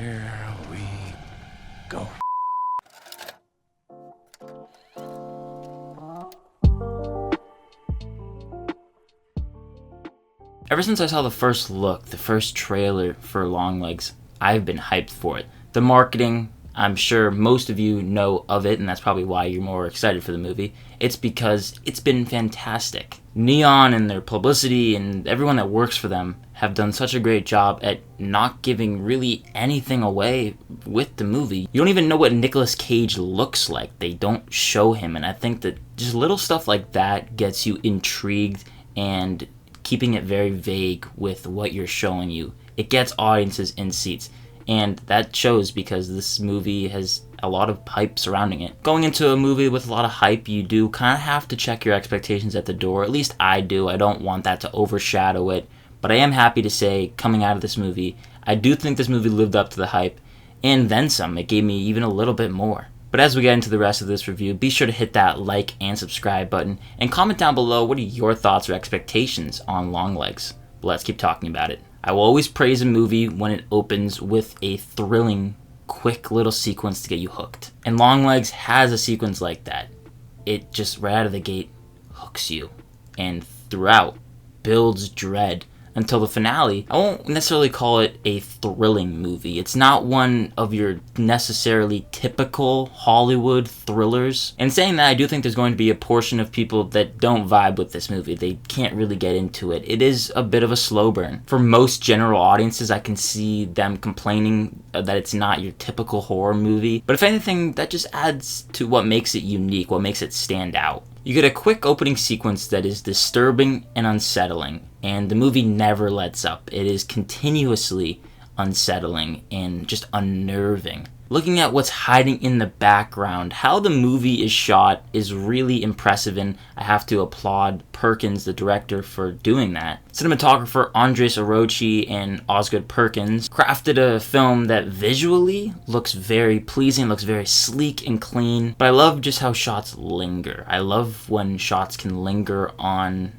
Here we go. Ever since I saw the first look, the first trailer for Longlegs, I've been hyped for it. The marketing, I'm sure most of you know of it, and that's probably why you're more excited for the movie. It's because it's been fantastic. Neon and their publicity and everyone that works for them have done such a great job at not giving really anything away with the movie. You don't even know what Nicolas Cage looks like. They don't show him, and I think that just little stuff like that gets you intrigued and keeping it very vague with what you're showing you. It gets audiences in seats. And that shows because this movie has a lot of hype surrounding it. Going into a movie with a lot of hype, you do kind of have to check your expectations at the door. At least I do. I don't want that to overshadow it. But I am happy to say, coming out of this movie, I do think this movie lived up to the hype. And then some. It gave me even a little bit more. But as we get into the rest of this review, be sure to hit that like and subscribe button. And comment down below what are your thoughts or expectations on Longlegs. But let's keep talking about it. I will always praise a movie when it opens with a thrilling, quick little sequence to get you hooked. And Longlegs has a sequence like that. It just right out of the gate hooks you. And throughout, builds dread until the finale. I won't necessarily call it a thrilling movie. It's not one of your necessarily typical Hollywood thrillers. And saying that, I do think there's going to be a portion of people that don't vibe with this movie. They can't really get into it. It is a bit of a slow burn. For most general audiences, I can see them complaining that it's not your typical horror movie. But if anything, that just adds to what makes it unique, what makes it stand out. You get a quick opening sequence that is disturbing and unsettling, and the movie never lets up. It is continuously unsettling and just unnerving. Looking at what's hiding in the background, how the movie is shot is really impressive, and I have to applaud Perkins, the director, for doing that. Cinematographer Andres Orochi and Osgood Perkins crafted a film that visually looks very pleasing, looks very sleek and clean, but I love just how shots linger. I love when shots can linger on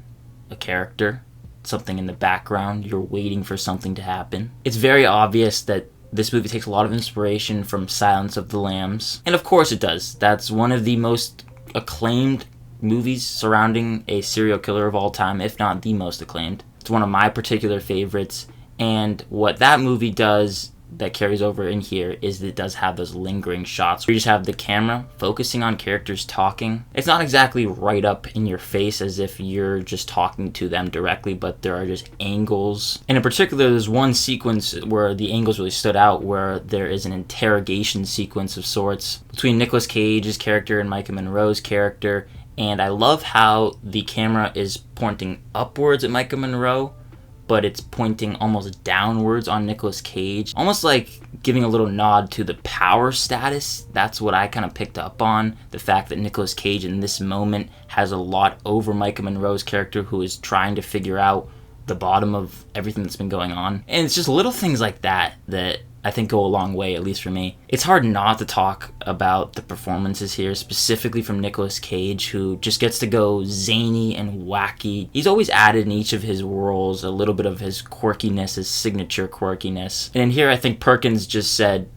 a character, something in the background, you're waiting for something to happen. It's very obvious that this movie takes a lot of inspiration from Silence of the Lambs. And of course it does. That's one of the most acclaimed movies surrounding a serial killer of all time, if not the most acclaimed. It's one of my particular favorites. And what that movie does that carries over in here is that it does have those lingering shots where you just have the camera focusing on characters talking. It's not exactly right up in your face as if you're just talking to them directly, but there are just angles. And in particular, there's one sequence where the angles really stood out, where there is an interrogation sequence of sorts between Nicolas Cage's character and Maika Monroe's character. And I love how the camera is pointing upwards at Maika Monroe, but it's pointing almost downwards on Nicolas Cage. Almost like giving a little nod to the power status. That's what I kind of picked up on. The fact that Nicolas Cage in this moment has a lot over Maika Monroe's character, who is trying to figure out the bottom of everything that's been going on. And it's just little things like that that I think go a long way, at least for me. It's hard not to talk about the performances here, specifically from Nicolas Cage, who just gets to go zany and wacky. He's always added in each of his roles a little bit of his quirkiness, his signature quirkiness. And in here, I think Perkins just said,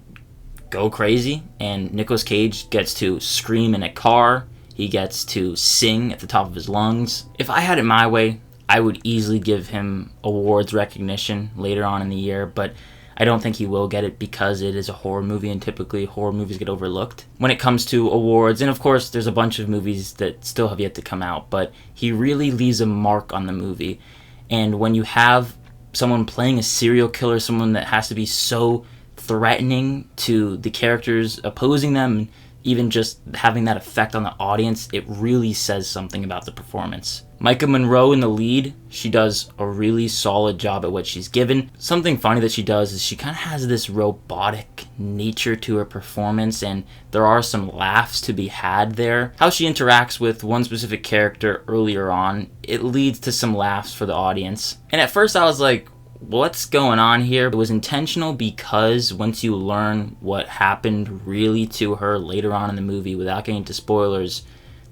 go crazy, and Nicolas Cage gets to scream in a car. He gets to sing at the top of his lungs. If I had it my way, I would easily give him awards recognition later on in the year, but I don't think he will get it because it is a horror movie, and typically horror movies get overlooked when it comes to awards. And of course, there's a bunch of movies that still have yet to come out, but he really leaves a mark on the movie. And when you have someone playing a serial killer, someone that has to be so threatening to the characters opposing them, and even just having that effect on the audience, it really says something about the performance. Maika Monroe in the lead, she does a really solid job at what she's given. Something funny that she does is she kind of has this robotic nature to her performance, and there are some laughs to be had there. How she interacts with one specific character earlier on, it leads to some laughs for the audience. And at first I was like, what's going on here? It was intentional because once you learn what happened really to her later on in the movie, without getting into spoilers,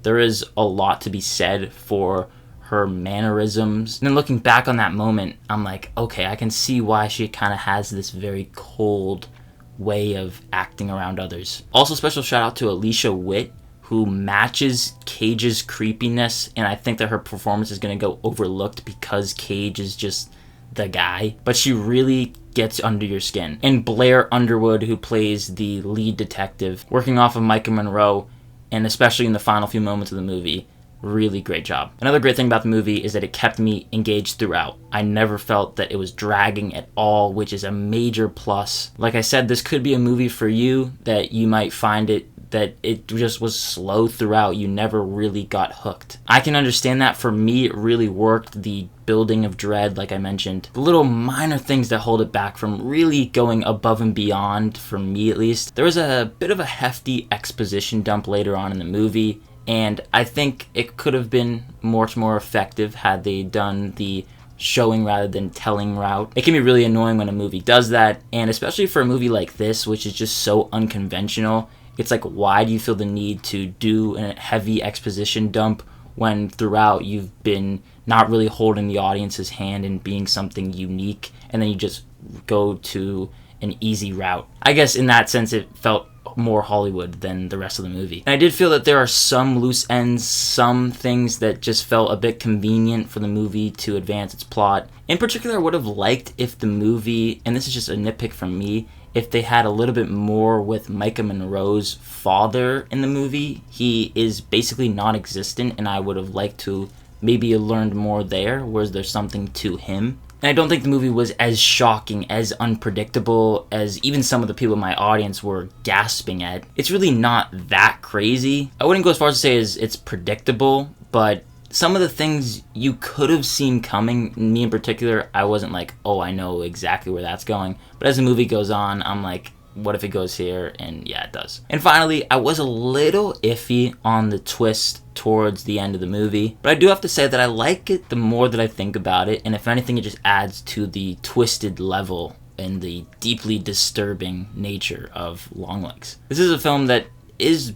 there is a lot to be said for her mannerisms. And then looking back on that moment, I'm like, okay, I can see why she kind of has this very cold, way of acting around others. Also, special shout out to Alicia Witt, who matches Cage's creepiness, and I think that her performance is going to go overlooked because Cage is just the guy, but she really gets under your skin. And Blair Underwood, who plays the lead detective, working off of Micah Monroe, and especially in the final few moments of the movie, really great job. Another great thing about the movie is that it kept me engaged throughout. I never felt that it was dragging at all, which is a major plus. Like I said, this could be a movie for you that you might find that it just was slow throughout. You never really got hooked. I can understand that. For me, it really worked. The building of dread, like I mentioned. The little minor things that hold it back from really going above and beyond, for me at least. There was a bit of a hefty exposition dump later on in the movie, and I think it could have been much more effective had they done the showing rather than telling route. It can be really annoying when a movie does that, and especially for a movie like this, which is just so unconventional. It's like, why do you feel the need to do a heavy exposition dump when throughout you've been not really holding the audience's hand and being something unique, and then you just go to an easy route? I guess in that sense it felt more Hollywood than the rest of the movie. And I did feel that there are some loose ends, some things that just felt a bit convenient for the movie to advance its plot. In particular, I would have liked if the movie, and this is just a nitpick from me, if they had a little bit more with Micah Monroe's father in the movie. He is basically non-existent, and I would have liked to maybe learned more there, whereas there's something to him. And I don't think the movie was as shocking, as unpredictable as even some of the people in my audience were gasping at. It's really not that crazy. I wouldn't go as far as to say it's predictable, but some of the things you could have seen coming, me in particular, I wasn't like, oh, I know exactly where that's going. But as the movie goes on, I'm like, what if it goes here? And yeah, it does. And finally, I was a little iffy on the twist towards the end of the movie, but I do have to say that I like it the more that I think about it, and if anything, it just adds to the twisted level and the deeply disturbing nature of Longlegs. This is a film that is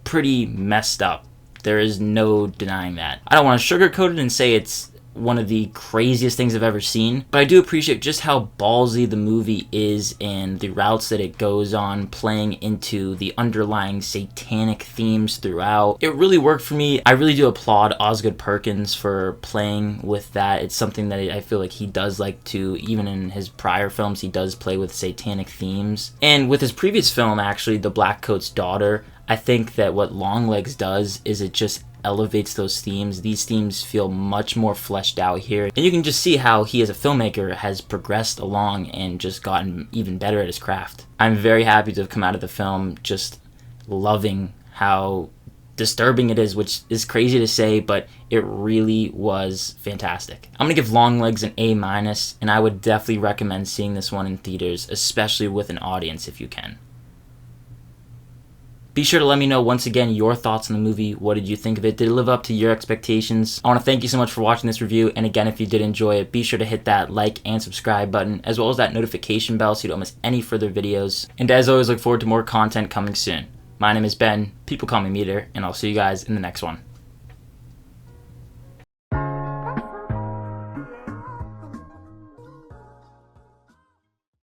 pretty messed up. There is no denying that. I don't want to sugarcoat it and say it's one of the craziest things I've ever seen, but I do appreciate just how ballsy the movie is and the routes that it goes on, playing into the underlying satanic themes throughout. It really worked for me. I really do applaud Osgood Perkins for playing with that. It's something that I feel like he does like to, even in his prior films, he does play with satanic themes. And with his previous film, actually, The Black Coat's Daughter, I think that what Longlegs does is it just elevates those themes. These themes feel much more fleshed out here, and you can just see how he as a filmmaker has progressed along and just gotten even better at his craft. I'm very happy to have come out of the film just loving how disturbing it is, which is crazy to say, but it really was fantastic. I'm gonna give Longlegs an A-, and I would definitely recommend seeing this one in theaters, especially with an audience if you can. Be sure to let me know once again your thoughts on the movie. What did you think of it? Did it live up to your expectations? I want to thank you so much for watching this review, and again, if you did enjoy it, be sure to hit that like and subscribe button, as well as that notification bell so you don't miss any further videos. And as always, look forward to more content coming soon. My name is Ben, people call me Meter, and I'll see you guys in the next one.